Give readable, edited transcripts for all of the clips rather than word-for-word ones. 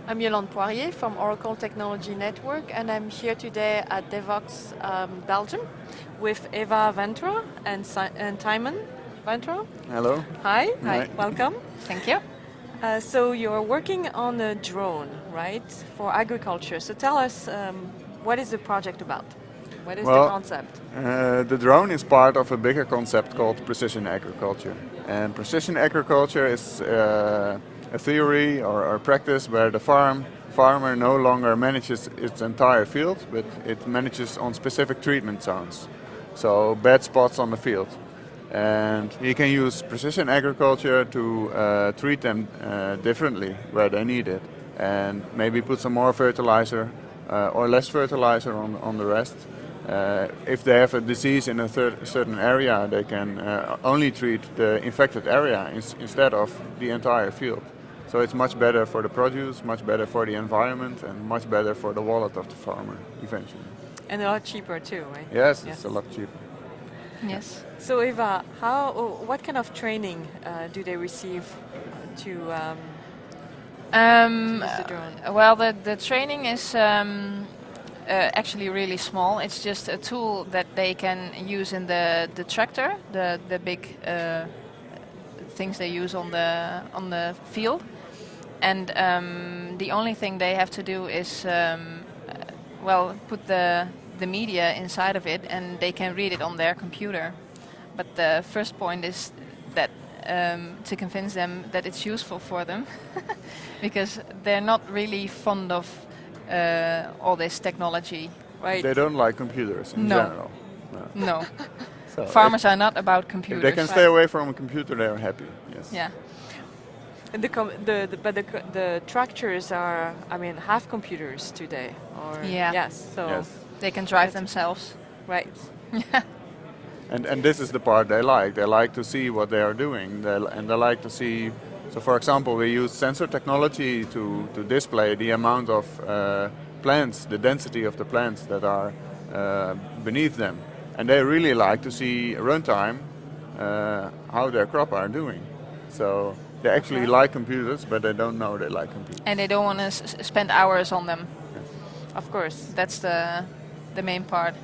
I'm Yolande from Oracle Technology Network, and I'm here today at Devox Belgium with Eva Veenstra and Timon Veenstra. Hello. Hi, Hi. welcome. Thank you. So you're working on a drone, right, for agriculture. So tell us, what is the project about? What is the Well, concept? the drone is part of a bigger concept called precision agriculture. And precision agriculture is a theory or practice where the farmer no longer manages its entire field, but it manages on specific treatment zones. So bad spots on the field. And he can use precision agriculture to treat them differently where they need it. And maybe put some more fertilizer or less fertilizer on the rest. If they have a disease in a certain area, they can only treat the infected area instead of the entire field. So it's much better for the produce, much better for the environment, and much better for the wallet of the farmer eventually. And a lot cheaper too, right? Yes, it's a lot cheaper. Yes. So Eva, what kind of training do they receive to use the drone? Well, the training is actually really small. It's just a tool that they can use in the tractor, the big things they use on the field. And the only thing they have to do is put the media inside of it, and they can read it on their computer. But the first point is that to convince them that it's useful for them, because they're not really fond of all this technology. Right. They don't like computers in general. No. So Farmers are not about computers. if they can stay away from a computer, they are happy. Yes. Yeah. And the tractors are, have computers today, or Yeah. yes, so Yes. They can drive themselves. right. And this is the part they like. They like to see what they are doing, and they like to see. So, for example, we use sensor technology to display the amount of plants, the density of the plants that are beneath them, and they really like to see runtime how their crop are doing. So they actually like computers, but they don't know they like computers. And they don't want to spend hours on them. Yes. Of course. That's the main part.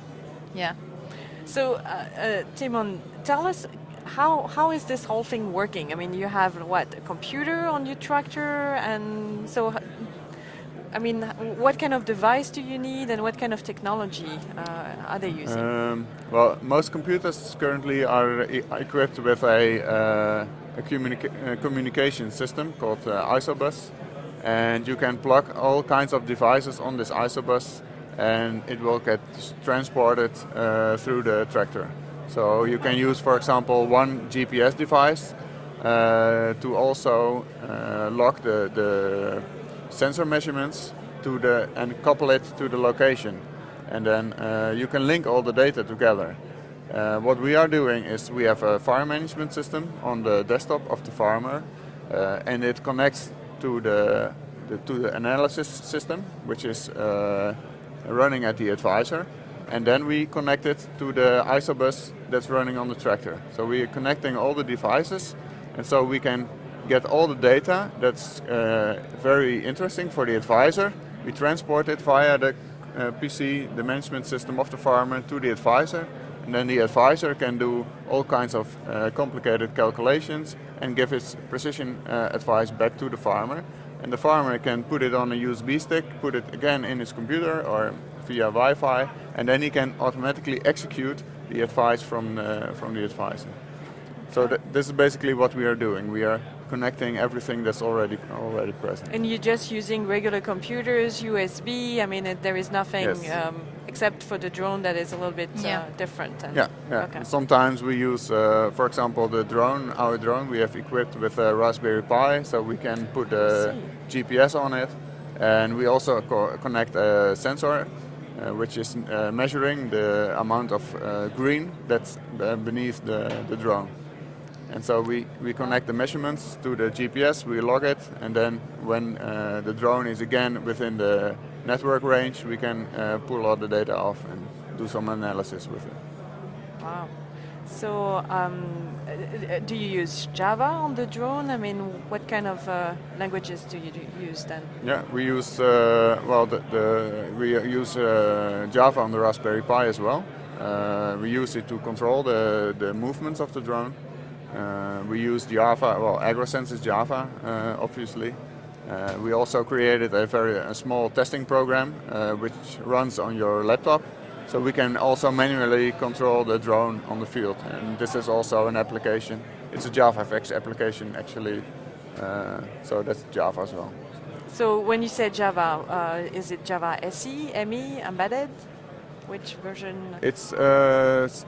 Yeah. So, Timon, tell us how is this whole thing working? I mean, you have what, a computer on your tractor, and so, what kind of device do you need, and what kind of technology are they using? Well, most computers currently are equipped with a communication system called isobus, and you can plug all kinds of devices on this isobus, and it will get transported through the tractor. So you can use, for example, one GPS device to also log the sensor measurements and couple it to the location. And then you can link all the data together. What we are doing is we have a farm management system on the desktop of the farmer, and it connects to the analysis system, which is running at the advisor, and then we connect it to the isobus that's running on the tractor. So we are connecting all the devices, and so we can get all the data that's very interesting for the advisor. We transport it via the PC, the management system of the farmer, to the advisor, and then the advisor can do all kinds of complicated calculations and give his precision advice back to the farmer. And the farmer can put it on a USB stick, put it again in his computer or via Wi-Fi, and then he can automatically execute the advice from the advisor. So this is basically what we are doing. We are connecting everything that's already present. And you're just using regular computers, USB. I mean, there is nothing except for the drone that is a little bit different. And Okay. Sometimes we use, for example, our drone we have equipped with a Raspberry Pi, so we can put a GPS on it, and we also connect a sensor, which is measuring the amount of green that's beneath the drone. And so we connect the measurements to the GPS, we log it, and then when the drone is again within the network range, we can pull all the data off and do some analysis with it. Wow. So, do you use Java on the drone? I mean, what kind of languages do you use then? Yeah, we use we use Java on the Raspberry Pi as well. We use it to control the movements of the drone. We use Java. Well, AgroSense is Java, obviously. We also created a small testing program which runs on your laptop. So we can also manually control the drone on the field, and this is also an application. It's a JavaFX application actually, so that's Java as well. So when you say Java, is it Java SE, ME, embedded? Which version? It's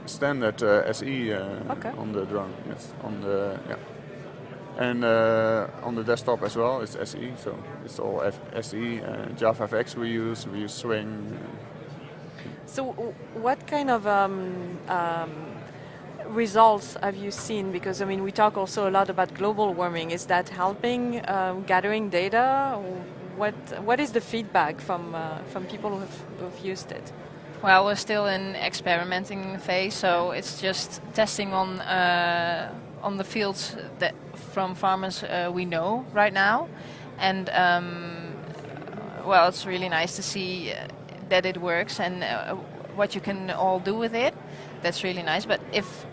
standard SE Okay. on the drone. Yes, on the and on the desktop as well. It's SE, so it's all SE. JavaFX we use Swing. So what kind of results have you seen? Because I mean, we talk also a lot about global warming. Is that helping gathering data? What is the feedback from people who've used it? Well, we're still in experimenting phase, so it's just testing on the fields that from farmers we know right now, and well, it's really nice to see that it works and what you can all do with it. That's really nice. But if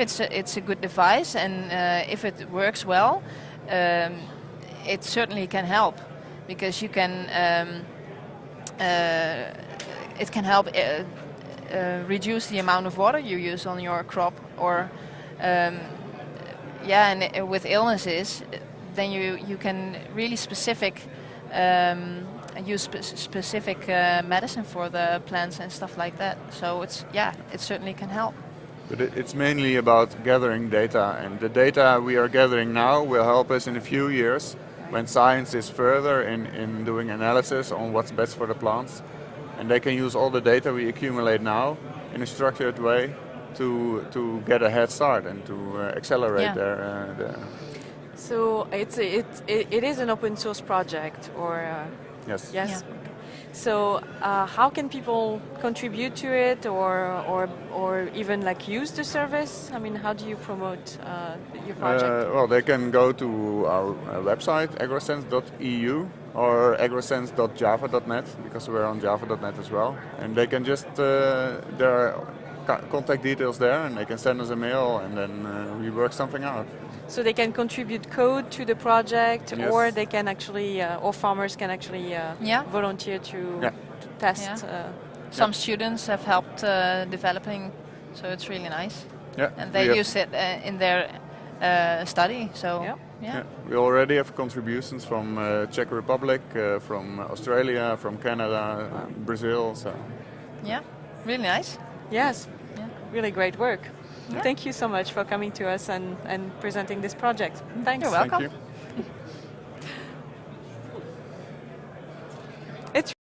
it's a good device and if it works well, it certainly can help, because you can it can help reduce the amount of water you use on your crop, or and with illnesses, then you can really use specific medicine for the plants and stuff like that. So it certainly can help. But it's mainly about gathering data, and the data we are gathering now will help us in a few years when science is further in doing analysis on what's best for the plants, and they can use all the data we accumulate now in a structured way to get a head start and to accelerate their. So it is an open source project, or Yes. yes. Yeah. So how can people contribute to it, or even like use the service? I mean, how do you promote your project? Well, they can go to our website agrosense.eu or agrosense.java.net, because we're on java.net as well, and they can just there are contact details there, and they can send us a mail, and then we work something out. So they can contribute code to the project, Yes. or they can actually, or farmers can actually volunteer to test. Yeah. Some students have helped developing, so it's really nice. Yeah, And they use it in their study. So we already have contributions from Czech Republic, from Australia, from Canada, Brazil. So really nice. Yes, really great work. Yeah. Thank you so much for coming to us and presenting this project. Thanks. You're welcome. Thank you. It's